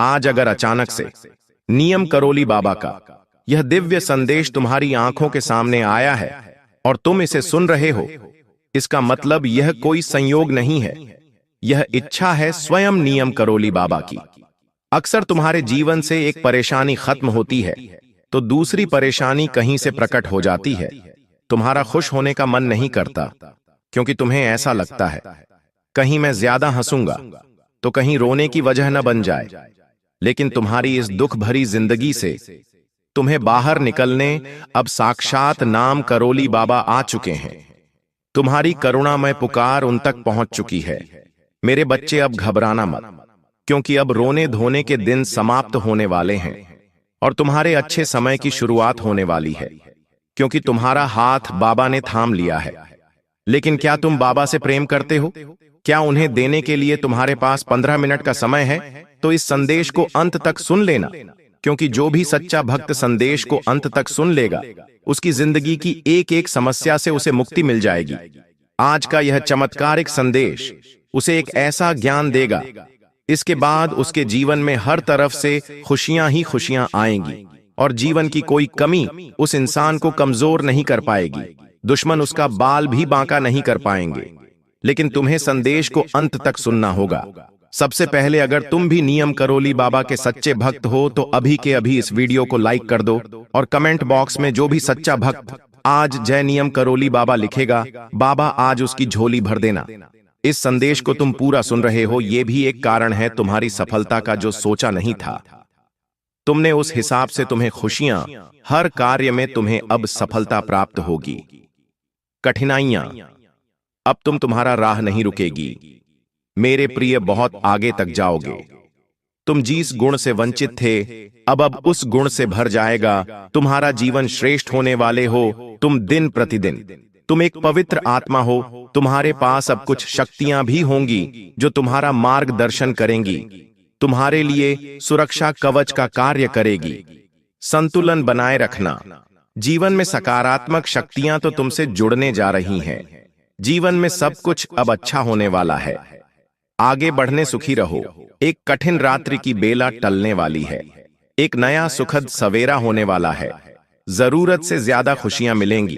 आज अगर अचानक से नियम करोली बाबा का यह दिव्य संदेश तुम्हारी आंखों के सामने आया है और तुम इसे सुन रहे हो, इसका मतलब यह कोई संयोग नहीं है, यह इच्छा है स्वयं नियम करोली बाबा की। अक्सर तुम्हारे जीवन से एक परेशानी खत्म होती है तो दूसरी परेशानी कहीं से प्रकट हो जाती है। तुम्हारा खुश होने का मन नहीं करता क्योंकि तुम्हें ऐसा लगता है कहीं मैं ज्यादा हंसूंगा तो कहीं रोने की वजह न बन जाए। लेकिन तुम्हारी इस दुख भरी जिंदगी से तुम्हें बाहर निकलने अब साक्षात नाम करोली बाबा आ चुके हैं। तुम्हारी करुणामय पुकार उन तक पहुंच चुकी है। मेरे बच्चे, अब घबराना मत, क्योंकि अब रोने धोने के दिन समाप्त होने वाले हैं और तुम्हारे अच्छे समय की शुरुआत होने वाली है, क्योंकि तुम्हारा हाथ बाबा ने थाम लिया है। लेकिन क्या तुम बाबा से प्रेम करते हो? क्या उन्हें देने के लिए तुम्हारे पास 15 मिनट का समय है? तो इस संदेश को अंत तक सुन लेना, क्योंकि जो भी सच्चा भक्त संदेश को अंत तक सुन लेगा उसकी जिंदगी की एक एक समस्या से उसे मुक्ति मिल जाएगी। आज का यह चमत्कारिक संदेश उसे एक ऐसा ज्ञान देगा, इसके बाद उसके जीवन में हर तरफ से खुशियां ही खुशियां आएंगी और जीवन की कोई कमी उस इंसान को कमजोर नहीं कर पाएगी। दुश्मन उसका बाल भी बांका नहीं कर पाएंगे। लेकिन तुम्हें संदेश को अंत तक सुनना होगा। सबसे पहले, अगर तुम भी नियम करोली बाबा के सच्चे भक्त हो तो अभी के अभी इस वीडियो को लाइक कर दो और कमेंट बॉक्स में जो भी सच्चा भक्त आज जय नियम करोली बाबा लिखेगा, बाबा आज उसकी झोली भर देना। इस संदेश को तुम पूरा सुन रहे हो, ये भी एक कारण है तुम्हारी सफलता का जो सोचा नहीं था तुमने, उस हिसाब से तुम्हें खुशियां, हर कार्य में तुम्हें अब सफलता प्राप्त होगी। कठिनाइयां, अब तुम्हारा राह नहीं रुकेगी। मेरे प्रिय, बहुत आगे तक जाओगे। तुम जिस गुण से वंचित थे अब उस गुण से भर जाएगा। तुम्हारा जीवन श्रेष्ठ होने वाले हो तुम दिन प्रतिदिन। तुम एक पवित्र आत्मा हो, तुम्हारे पास अब कुछ शक्तियां भी होंगी जो तुम्हारा मार्गदर्शन करेंगी, तुम्हारे लिए सुरक्षा कवच का कार्य करेगी। संतुलन बनाए रखना। जीवन में सकारात्मक शक्तियां तो तुमसे जुड़ने जा रही हैं। जीवन में सब कुछ अब अच्छा होने वाला है। आगे बढ़ने सुखी रहो। एक कठिन रात्रि की बेला टलने वाली है। एक नया सुखद सवेरा होने वाला है। जरूरत से ज्यादा खुशियां मिलेंगी।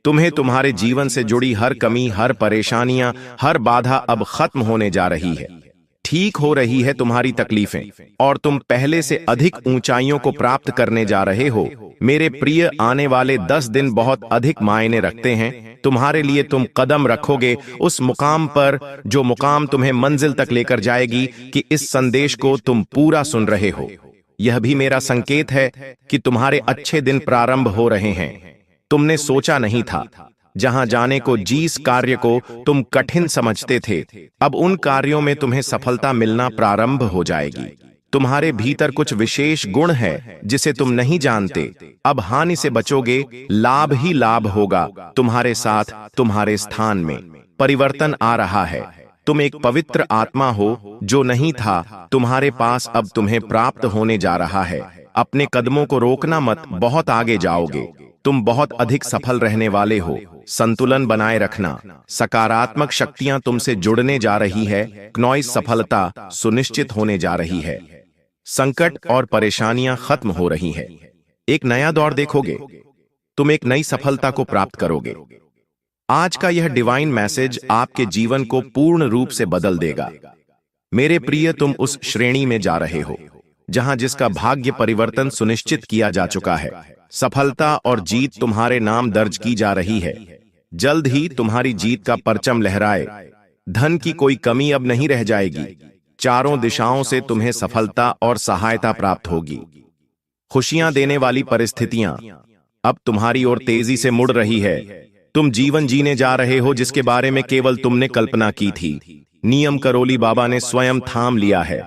तुम्हें तुम्हारे जीवन से जुड़ी हर कमी, हर परेशानियां, हर बाधा अब खत्म होने जा रही है। ठीक हो रही है तुम्हारी तकलीफें और तुम पहले से अधिक ऊंचाइयों को प्राप्त करने जा रहे हो। मेरे प्रिय, आने वाले 10 दिन बहुत अधिक मायने रखते हैं तुम्हारे लिए। तुम कदम रखोगे उस मुकाम पर जो मुकाम तुम्हें मंजिल तक लेकर जाएगी कि इस संदेश को तुम पूरा सुन रहे हो। यह भी मेरा संकेत है कि तुम्हारे अच्छे दिन प्रारंभ हो रहे हैं। तुमने सोचा नहीं था, जहां जाने को, जिस कार्य को तुम कठिन समझते थे, अब उन कार्यों में तुम्हें सफलता मिलना प्रारंभ हो जाएगी। तुम्हारे भीतर कुछ विशेष गुण है जिसे तुम नहीं जानते। अब हानि से बचोगे, लाभ ही लाभ होगा तुम्हारे साथ। तुम्हारे स्थान में परिवर्तन आ रहा है। तुम एक पवित्र आत्मा हो जो नहीं था तुम्हारे पास, अब तुम्हें प्राप्त होने जा रहा है। अपने कदमों को रोकना मत, बहुत आगे जाओगे। तुम बहुत अधिक सफल रहने वाले हो। संतुलन बनाए रखना। सकारात्मक शक्तियां तुमसे जुड़ने जा रही है। क्नॉइस सफलता सुनिश्चित होने जा रही है। संकट और परेशानियां खत्म हो रही है। एक नया दौर देखोगे। तुम एक नई सफलता को प्राप्त करोगे। आज का यह डिवाइन मैसेज आपके जीवन को पूर्ण रूप से बदल देगा। मेरे प्रिय, तुम उस श्रेणी में जा रहे हो जहां जिसका भाग्य परिवर्तन सुनिश्चित किया जा चुका है। सफलता और जीत तुम्हारे नाम दर्ज की जा रही है। जल्द ही तुम्हारी जीत का परचम लहराए। धन की कोई कमी अब नहीं रह जाएगी। चारों दिशाओं से तुम्हें सफलता और सहायता प्राप्त होगी। खुशियां देने वाली परिस्थितियां अब तुम्हारी ओर तेजी से मुड़ रही है। तुम जीवन जीने जा रहे हो जिसके बारे में केवल तुमने कल्पना की थी। नियम करोली बाबा ने स्वयं थाम लिया है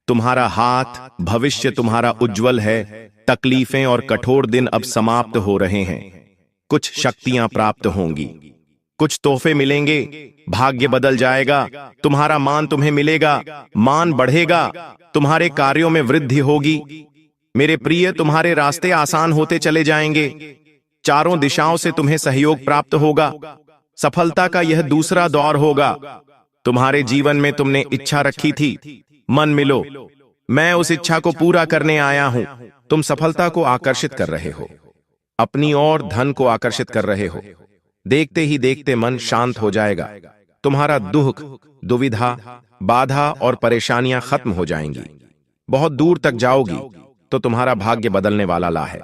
तुम्हारा हाथ। भविष्य तुम्हारा उज्जवल है। तकलीफें और कठोर दिन अब समाप्त हो रहे हैं। कुछ शक्तियां प्राप्त होंगी, कुछ तोहफे मिलेंगे, भाग्य बदल जाएगा। तुम्हारा मान तुम्हें मिलेगा, मान बढ़ेगा, तुम्हारे कार्यों में वृद्धि होगी। मेरे प्रिय, तुम्हारे रास्ते आसान होते चले जाएंगे। चारों दिशाओं से तुम्हें सहयोग प्राप्त होगा। सफलता का यह दूसरा दौर होगा। तुम्हारे जीवन में तुमने इच्छा रखी थी, मन मिलो। मैं उस इच्छा को पूरा करने आया हूं। तुम सफलता को आकर्षित कर रहे हो, अपनी ओर धन को आकर्षित कर रहे हो। देखते ही देखते मन शांत हो जाएगा। तुम्हारा दुख, दुविधा, बाधा और परेशानियां खत्म हो जाएंगी। बहुत दूर तक जाओगी तो तुम्हारा भाग्य बदलने वाला है।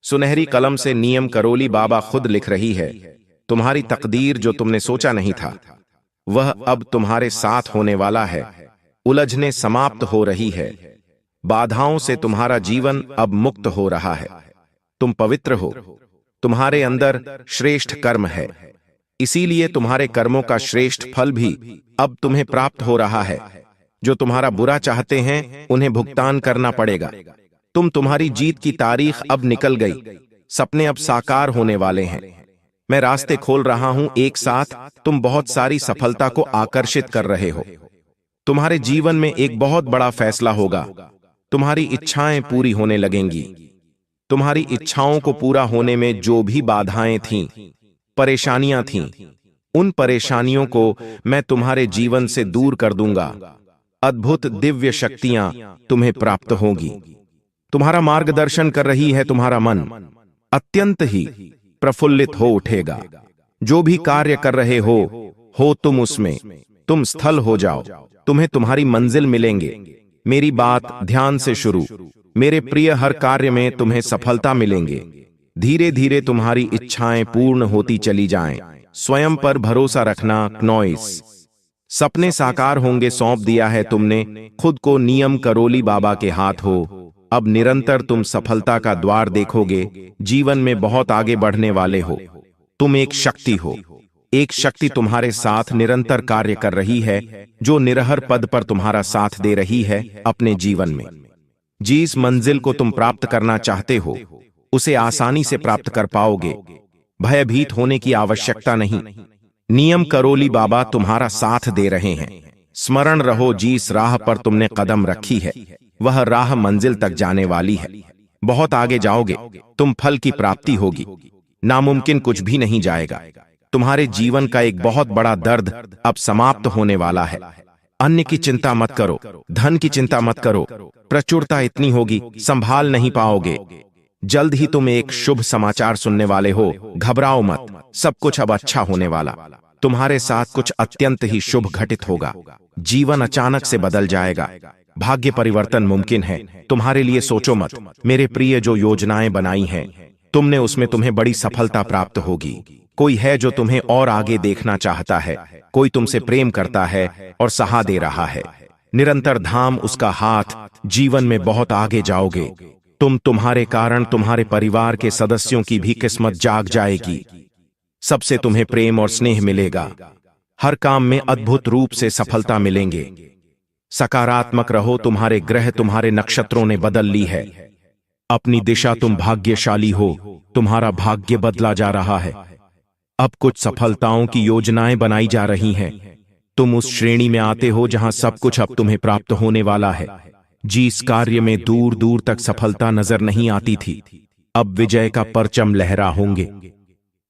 सुनहरी कलम से नियम करोली बाबा खुद लिख रही है, तुम्हारी तकदीर जो तुमने सोचा नहीं था वह अब तुम्हारे साथ होने वाला है। उलझने समाप्त हो रही है। बाधाओं से तुम्हारा जीवन अब मुक्त हो रहा है। तुम पवित्र हो, तुम्हारे अंदर श्रेष्ठ कर्म है, इसीलिए तुम्हारे कर्मों का श्रेष्ठ फल भी अब तुम्हें प्राप्त हो रहा है। जो तुम्हारा बुरा चाहते हैं उन्हें भुगतान करना पड़ेगा। तुम्हारी जीत की तारीख अब निकल गई। सपने अब साकार होने वाले हैं। मैं रास्ते खोल रहा हूं। एक साथ तुम बहुत सारी सफलता को आकर्षित कर रहे हो। तुम्हारे जीवन में एक बहुत बड़ा फैसला होगा। तुम्हारी इच्छाएं पूरी होने लगेंगी। तुम्हारी इच्छाओं को पूरा होने में जो भी बाधाएं थीं, परेशानियां थीं, उन परेशानियों को मैं तुम्हारे जीवन से दूर कर दूंगा। अद्भुत दिव्य शक्तियां तुम्हें प्राप्त होंगी। तुम्हारा मार्गदर्शन कर रही है। तुम्हारा मन अत्यंत ही प्रफुल्लित हो उठेगा। जो भी कार्य कर रहे हो तुम उसमें, तुम स्थल हो जाओ। तुम्हें तुम्हारी मंजिल मिलेंगे। मेरी बात ध्यान से शुरू। मेरे प्रिय, हर कार्य में तुम्हें सफलता मिलेंगे। धीरे धीरे तुम्हारी इच्छाएं पूर्ण होती चली जाएं। स्वयं पर भरोसा रखना। नॉइस सपने साकार होंगे। सौंप दिया है तुमने खुद को नियम करोली बाबा के हाथ हो। अब निरंतर तुम सफलता का द्वार देखोगे। जीवन में बहुत आगे बढ़ने वाले हो। तुम एक शक्ति हो। एक शक्ति तुम्हारे साथ निरंतर कार्य कर रही है, जो निरहर पद पर तुम्हारा साथ दे रही है अपने जीवन में। जिस मंजिल को तुम प्राप्त करना चाहते हो उसे आसानी से प्राप्त कर पाओगे। भयभीत होने की आवश्यकता नहीं। नियम करोली बाबा तुम्हारा साथ दे रहे हैं। स्मरण रहो, जिस राह पर तुमने कदम रखी है वह राह मंजिल तक जाने वाली है। बहुत आगे जाओगे। तुम फल की प्राप्ति होगी। नामुमकिन कुछ भी नहीं जाएगा। तुम्हारे जीवन का एक बहुत बड़ा दर्द अब समाप्त होने वाला है। अन्य की चिंता मत करो, धन की चिंता मत करो। प्रचुरता इतनी होगी संभाल नहीं पाओगे। जल्द ही तुम एक शुभ समाचार सुनने वाले हो। घबराओ मत, सब कुछ अब अच्छा होने वाला। तुम्हारे साथ कुछ अत्यंत ही शुभ घटित होगा। जीवन अचानक से बदल जाएगा। भाग्य परिवर्तन मुमकिन है। तुम्हारे लिए सोचो मत मेरे प्रिय। जो योजनाएं बनाई हैं तुमने, उसमें तुम्हें बड़ी सफलता प्राप्त होगी। कोई है जो तुम्हें और आगे देखना चाहता है। कोई तुमसे प्रेम करता है और सहा दे रहा है। निरंतर धाम उसका हाथ। जीवन में बहुत आगे जाओगे। तुम्हारे कारण तुम्हारे परिवार के सदस्यों की भी किस्मत जाग जाएगी। सबसे तुम्हें प्रेम और स्नेह मिलेगा। हर काम में अद्भुत रूप से सफलता मिलेंगे। सकारात्मक रहो। तुम्हारे ग्रह, तुम्हारे नक्षत्रों ने बदल ली है अपनी दिशा। तुम भाग्यशाली हो। तुम्हारा भाग्य बदला जा रहा है। अब कुछ सफलताओं की योजनाएं बनाई जा रही हैं। तुम उस श्रेणी में आते हो जहां सब कुछ अब तुम्हें प्राप्त होने वाला है। जिस कार्य में दूर दूर तक सफलता नजर नहीं आती थी, अब विजय का परचम लहरा होंगे।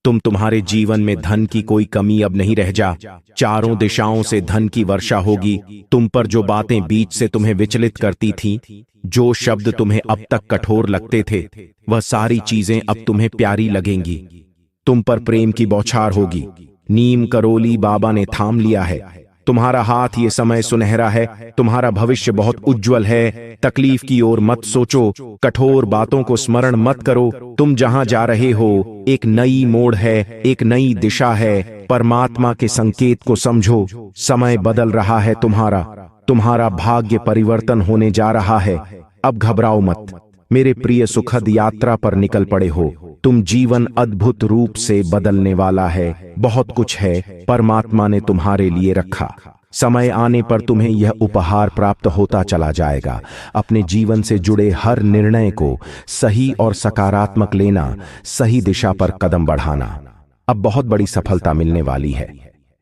तुम्हारे जीवन में धन की कोई कमी अब नहीं रह जा। चारों दिशाओं से धन की वर्षा होगी। तुम पर जो बातें बीच से तुम्हें विचलित करती थीं, जो शब्द तुम्हें अब तक कठोर लगते थे, वह सारी चीजें अब तुम्हें प्यारी लगेंगी। तुम पर प्रेम की बौछार होगी। नीम करोली बाबा ने थाम लिया है तुम्हारा हाथ। ये समय सुनहरा है। तुम्हारा भविष्य बहुत उज्जवल है। तकलीफ की ओर मत सोचो। कठोर बातों को स्मरण मत करो। तुम जहां जा रहे हो एक नई मोड़ है, एक नई दिशा है। परमात्मा के संकेत को समझो। समय बदल रहा है। तुम्हारा भाग्य परिवर्तन होने जा रहा है। अब घबराओ मत मेरे प्रिय। सुखद यात्रा पर निकल पड़े हो। तुम जीवन अद्भुत रूप से बदलने वाला है। बहुत कुछ है परमात्मा ने तुम्हारे लिए रखा। समय आने पर तुम्हें यह उपहार प्राप्त होता चला जाएगा। अपने जीवन से जुड़े हर निर्णय को सही और सकारात्मक लेना, सही दिशा पर कदम बढ़ाना। अब बहुत बड़ी सफलता मिलने वाली है।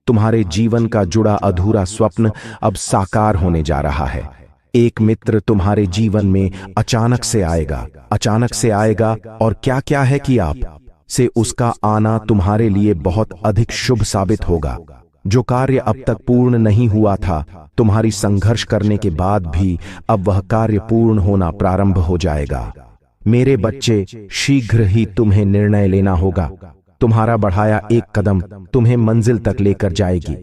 तुम्हारे जीवन का जुड़ा अधूरा स्वप्न अब साकार होने जा रहा है। एक मित्र तुम्हारे जीवन में अचानक से आएगा और क्या क्या है कि आप से उसका आना तुम्हारे लिए बहुत अधिक शुभ साबित होगा। जो कार्य अब तक पूर्ण नहीं हुआ था तुम्हारी संघर्ष करने के बाद भी अब वह कार्य पूर्ण होना प्रारंभ हो जाएगा। मेरे बच्चे, शीघ्र ही तुम्हें निर्णय लेना होगा। तुम्हारा बढ़ाया एक कदम तुम्हें मंजिल तक लेकर जाएगी।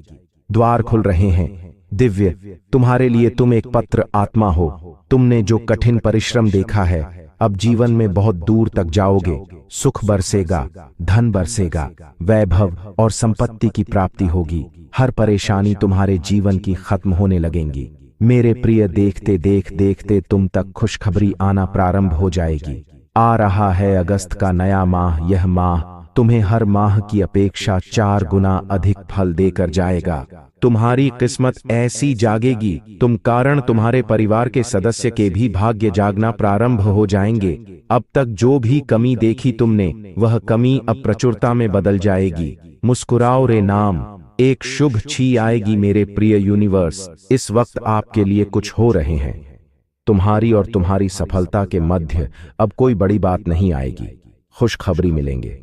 द्वार खुल रहे हैं। दिव्य, तुम्हारे लिए तुम एक पत्र आत्मा हो। तुमने जो कठिन परिश्रम देखा है, अब जीवन में बहुत दूर तक जाओगे। सुख बरसेगा, धन बरसेगा, वैभव और संपत्ति की प्राप्ति होगी। हर परेशानी तुम्हारे जीवन की खत्म होने लगेंगी। मेरे प्रिय, देखते देखते तुम तक खुशखबरी आना प्रारंभ हो जाएगी। आ रहा है अगस्त का नया माह। यह माह तुम्हें हर माह की अपेक्षा 4 गुना अधिक फल देकर जाएगा। तुम्हारी किस्मत ऐसी जागेगी तुम्हारे परिवार के सदस्य के भी भाग्य जागना प्रारंभ हो जाएंगे। अब तक जो भी कमी देखी तुमने, वह कमी अब प्रचुरता में बदल जाएगी। मुस्कुराओ रे नाम, एक शुभ छी आएगी। मेरे प्रिय यूनिवर्स, इस वक्त आपके लिए कुछ हो रहे हैं। तुम्हारी और तुम्हारी सफलता के मध्य अब कोई बड़ी बात नहीं आएगी। खुशखबरी मिलेंगे।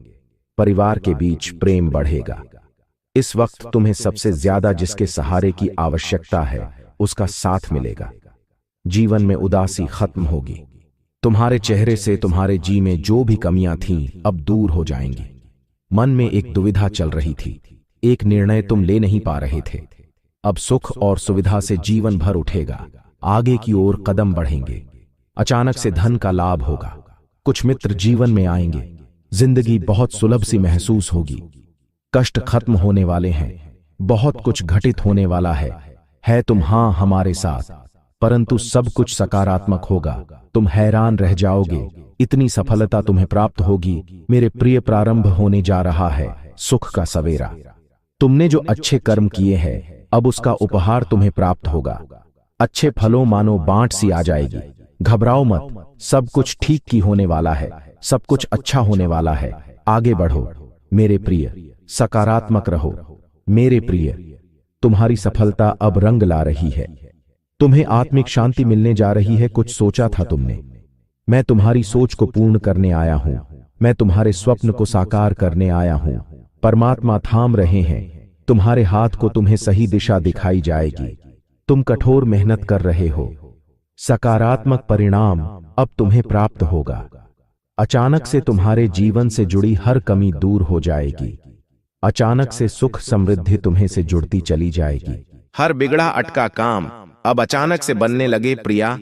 परिवार के बीच प्रेम बढ़ेगा। इस वक्त तुम्हें सबसे ज्यादा जिसके सहारे की आवश्यकता है, उसका साथ मिलेगा। जीवन में उदासी खत्म होगी। तुम्हारे चेहरे से तुम्हारे जी में जो भी कमियां थीं, अब दूर हो जाएंगी। मन में एक दुविधा चल रही थी, एक निर्णय तुम ले नहीं पा रहे थे। अब सुख और सुविधा से जीवन भर उठेगा। आगे की ओर कदम बढ़ेंगे। अचानक से धन का लाभ होगा। कुछ मित्र जीवन में आएंगे। जिंदगी बहुत सुलभ सी महसूस होगी। कष्ट खत्म होने वाले हैं। बहुत कुछ घटित होने वाला है तुम हाँ हमारे साथ, परंतु सब कुछ सकारात्मक होगा। तुम हैरान रह जाओगे, इतनी सफलता तुम्हें प्राप्त होगी। मेरे प्रिय, प्रारंभ होने जा रहा है सुख का सवेरा। तुमने जो अच्छे कर्म किए हैं, अब उसका उपहार तुम्हें प्राप्त होगा। अच्छे फलों मानो बांट सी आ जाएगी। घबराओ मत, सब कुछ ठीक की होने वाला है। सब कुछ अच्छा होने वाला है। आगे बढ़ो मेरे प्रिय, सकारात्मक रहो। मेरे प्रिय, तुम्हारी सफलता अब रंग ला रही है। तुम्हें आत्मिक शांति मिलने जा रही है। कुछ सोचा था तुमने, मैं तुम्हारी सोच को पूर्ण करने आया हूं। मैं तुम्हारे स्वप्न को साकार करने आया हूं। परमात्मा थाम रहे हैं तुम्हारे हाथ को। तुम्हें सही दिशा दिखाई जाएगी। तुम कठोर मेहनत कर रहे हो। सकारात्मक परिणाम अब तुम्हें प्राप्त होगा। अचानक से तुम्हारे जीवन से जुड़ी हर कमी दूर हो जाएगी। अचानक से सुख समृद्धि तुम्हें से जुड़ती चली जाएगी। हर बिगड़ा अटका काम अब अचानक से बनने लगे प्रिया।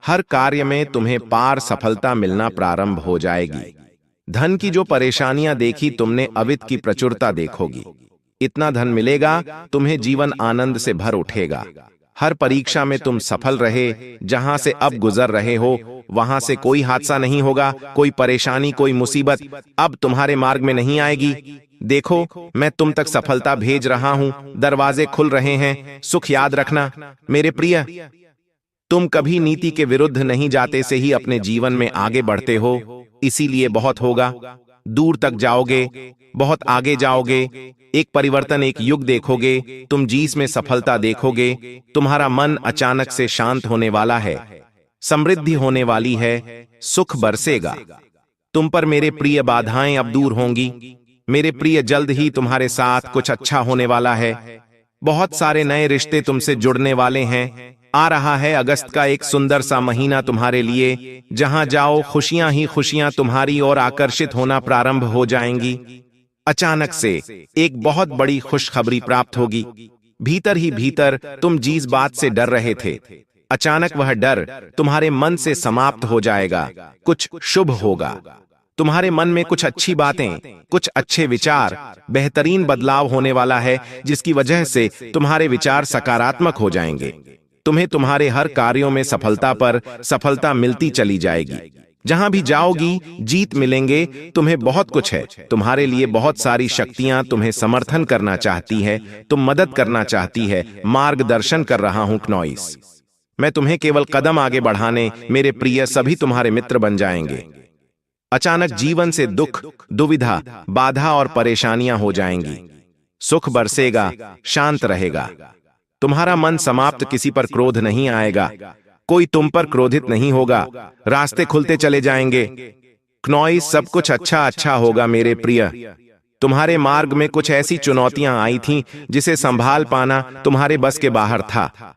हर कार्य में तुम्हें पार सफलता मिलना प्रारंभ हो जाएगी। धन की जो परेशानियां देखी तुमने, अवित की प्रचुरता देखोगी। इतना धन मिलेगा, तुम्हें जीवन आनंद से भर उठेगा। हर परीक्षा में तुम सफल रहे। जहां से अब गुजर रहे हो, वहां से कोई हादसा नहीं होगा। कोई परेशानी, कोई मुसीबत अब तुम्हारे मार्ग में नहीं आएगी। देखो, मैं तुम तक सफलता भेज रहा हूं। दरवाजे खुल रहे हैं। सुख याद रखना मेरे प्रिय, तुम कभी नीति के विरुद्ध नहीं जाते से ही अपने जीवन में आगे बढ़ते हो। इसीलिए बहुत होगा, दूर तक जाओगे, बहुत आगे जाओगे। एक परिवर्तन, एक युग देखोगे। तुम जीस में सफलता देखोगे। तुम्हारा मन अचानक से शांत होने वाला है। समृद्धि होने वाली है। सुख बरसेगा तुम पर मेरे प्रिय। बाधाएं अब दूर होंगी मेरे प्रिय। जल्द ही तुम्हारे साथ कुछ अच्छा होने वाला है। बहुत सारे नए रिश्ते तुमसे जुड़ने वाले हैं। आ रहा है अगस्त का एक सुंदर सा महीना तुम्हारे लिए। जहां जाओ खुशियां ही खुशियां तुम्हारी ओर आकर्षित होना प्रारंभ हो जाएंगी। अचानक से एक बहुत बड़ी खुशखबरी प्राप्त होगी। भीतर ही भीतर तुम जिस बात से डर रहे थे, अचानक वह डर तुम्हारे मन से समाप्त हो जाएगा। कुछ शुभ होगा। तुम्हारे मन में कुछ अच्छी बातें, कुछ अच्छे विचार, बेहतरीन बदलाव होने वाला है, जिसकी वजह से तुम्हारे विचार सकारात्मक हो जाएंगे। तुम्हें तुम्हारे हर कार्यों में सफलता पर सफलता मिलती चली जाएगी। जहां भी जाओगी जीत मिलेंगे। तुम्हें बहुत कुछ है। तुम्हारे लिए बहुत सारी शक्तियां तुम्हें समर्थन करना चाहती है। तुम मदद करना चाहती है। मार्गदर्शन कर रहा हूं क्नॉइस। मैं तुम्हें केवल कदम आगे बढ़ाने, मेरे प्रिय, सभी तुम्हारे मित्र बन जाएंगे। अचानक जीवन से दुख, दुविधा, बाधा और परेशानियां हो जाएंगी। सुख बरसेगा, शांत रहेगा। तुम्हारा मन समाप्त, किसी पर क्रोध नहीं आएगा। कोई तुम पर क्रोधित नहीं होगा। रास्ते खुलते चले जाएंगे। क्नॉइस, सब कुछ अच्छा अच्छा होगा मेरे प्रिय। तुम्हारे मार्ग में कुछ ऐसी चुनौतियां आई थीं जिसे संभाल पाना तुम्हारे बस के बाहर था।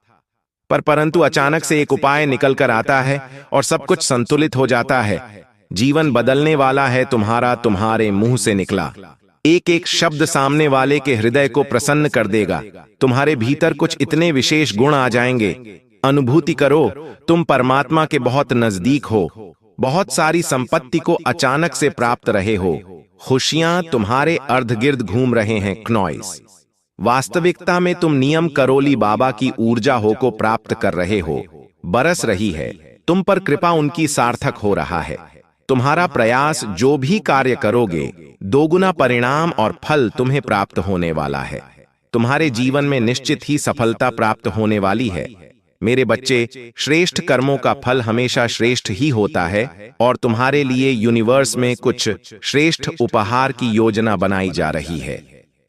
परंतु अचानक से एक उपाय निकल कर आता है और सब कुछ संतुलित हो जाता है। जीवन बदलने वाला है तुम्हारा तुम्हारे मुंह से निकला एक एक शब्द सामने वाले के हृदय को प्रसन्न कर देगा। तुम्हारे भीतर कुछ इतने विशेष गुण आ जाएंगे। अनुभूति करो, तुम परमात्मा के बहुत नजदीक हो। बहुत सारी संपत्ति को अचानक से प्राप्त रहे हो। खुशियां तुम्हारे अर्ध गिर्द घूम रहे हैं। क्नॉइस वास्तविकता में तुम नियम करोली बाबा की ऊर्जा हो को प्राप्त कर रहे हो। बरस रही है, तुम पर कृपा उनकी सार्थक हो रहा है। तुम्हारा प्रयास जो भी कार्य करोगे, दोगुना परिणाम और फल तुम्हें प्राप्त होने वाला है। तुम्हारे जीवन में निश्चित ही सफलता प्राप्त होने वाली है। मेरे बच्चे, श्रेष्ठ कर्मों का फल हमेशा श्रेष्ठ ही होता है और तुम्हारे लिए यूनिवर्स में कुछ श्रेष्ठ उपहार की योजना बनाई जा रही है।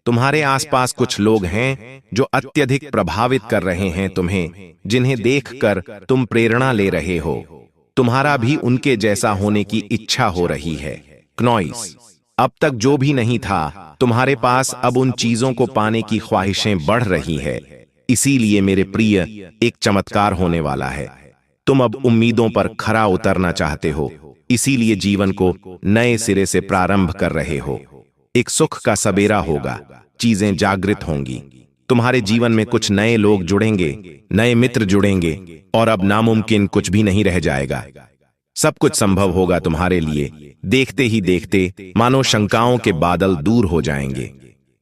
तुम्हारे आसपास कुछ लोग हैं जो अत्यधिक प्रभावित कर रहे हैं तुम्हें, जिन्हें देखकर तुम प्रेरणा ले रहे हो। तुम्हारा भी उनके जैसा होने की इच्छा हो रही है। क्नॉइस, अब तक जो भी नहीं था, तुम्हारे पास अब उन चीजों को पाने की ख्वाहिशें बढ़ रही है। इसीलिए मेरे प्रिय, एक चमत्कार होने वाला है। तुम अब उम्मीदों पर खरा उतरना चाहते हो, इसीलिए जीवन को नए सिरे से प्रारंभ कर रहे हो। एक सुख का सबेरा होगा, चीजें जागृत होंगी। तुम्हारे जीवन में कुछ नए लोग जुड़ेंगे, नए मित्र जुड़ेंगे और अब नामुमकिन कुछ भी नहीं रह जाएगा। सब कुछ संभव होगा तुम्हारे लिए। देखते ही देखते मानो शंकाओं के बादल दूर हो जाएंगे,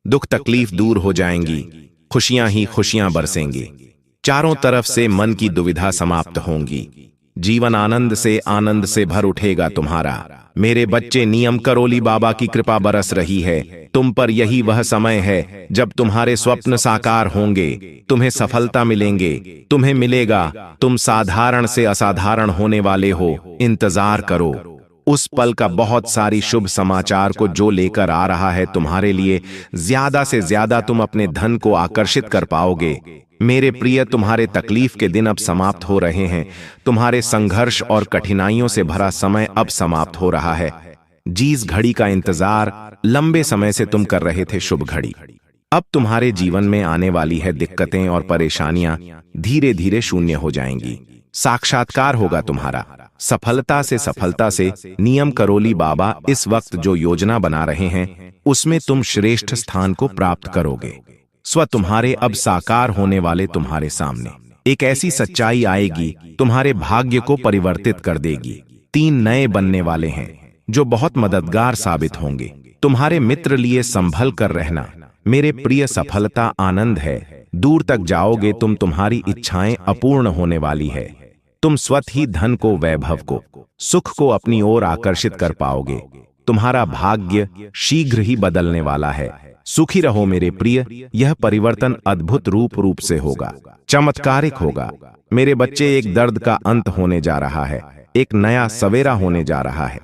दुख तकलीफ दूर हो जाएंगी, खुशियां ही खुशियां बरसेंगी। चारों तरफ से मन की दुविधा समाप्त होंगी। जीवन आनंद से भर उठेगा तुम्हारा। मेरे बच्चे, नियम करोली बाबा की कृपा बरस रही है तुम पर। यही वह समय है जब तुम्हारे स्वप्न साकार होंगे, तुम्हें सफलता मिलेंगे, तुम्हें मिलेगा। तुम साधारण से असाधारण होने वाले हो। इंतजार करो उस पल का। बहुत सारी शुभ समाचार को जो लेकर आ रहा है तुम्हारे लिए। ज्यादा से ज्यादा तुम अपने धन को आकर्षित कर पाओगे। मेरे प्रिय, तुम्हारे तकलीफ के दिन अब समाप्त हो रहे हैं। तुम्हारे संघर्ष और कठिनाइयों से भरा समय अब समाप्त हो रहा है। जिस घड़ी का इंतजार लंबे समय से तुम कर रहे थे, शुभ घड़ी अब तुम्हारे जीवन में आने वाली है। दिक्कतें और परेशानियां धीरे धीरे शून्य हो जाएंगी। साक्षात्कार होगा तुम्हारा। सफलता से नियम करोली बाबा इस वक्त जो योजना बना रहे हैं, उसमें तुम श्रेष्ठ स्थान को प्राप्त करोगे। स्व तुम्हारे अब साकार होने वाले तुम्हारे सामने एक ऐसी सच्चाई आएगी, तुम्हारे भाग्य को परिवर्तित कर देगी। 3 नए बनने वाले हैं जो बहुत मददगार साबित होंगे। तुम्हारे मित्र लिए संभल कर रहना। मेरे प्रिय, सफलता आनंद है। दूर तक जाओगे तुम। तुम्हारी इच्छाएं अपूर्ण होने वाली है। तुम स्वतः ही धन को, वैभव को, सुख को अपनी ओर आकर्षित कर पाओगे। तुम्हारा भाग्य शीघ्र ही बदलने वाला है। सुखी रहो मेरे प्रिय। यह परिवर्तन अद्भुत रूप से होगा, चमत्कारिक होगा। मेरे बच्चे, एक दर्द का अंत होने जा रहा है, एक नया सवेरा होने जा रहा है।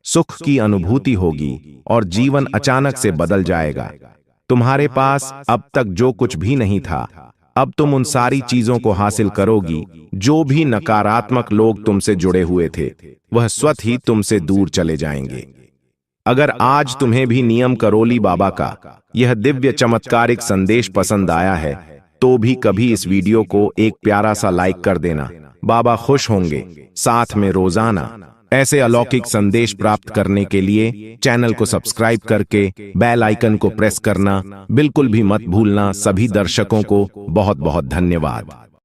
सुख की अनुभूति होगी और जीवन अचानक से बदल जाएगा। तुम्हारे पास अब तक जो कुछ भी नहीं था, अब तुम उन सारी चीजों को हासिल करोगी। जो भी नकारात्मक लोग तुमसे जुड़े हुए थे, वह स्वतः ही तुमसे दूर चले जाएंगे। अगर आज तुम्हें भी नियम करोली बाबा का यह दिव्य चमत्कारिक संदेश पसंद आया है, तो भी कभी इस वीडियो को एक प्यारा सा लाइक कर देना। बाबा खुश होंगे। साथ में रोजाना ऐसे अलौकिक संदेश प्राप्त करने के लिए चैनल को सब्सक्राइब करके बेल आइकन को प्रेस करना बिल्कुल भी मत भूलना। सभी दर्शकों को बहुत बहुत धन्यवाद।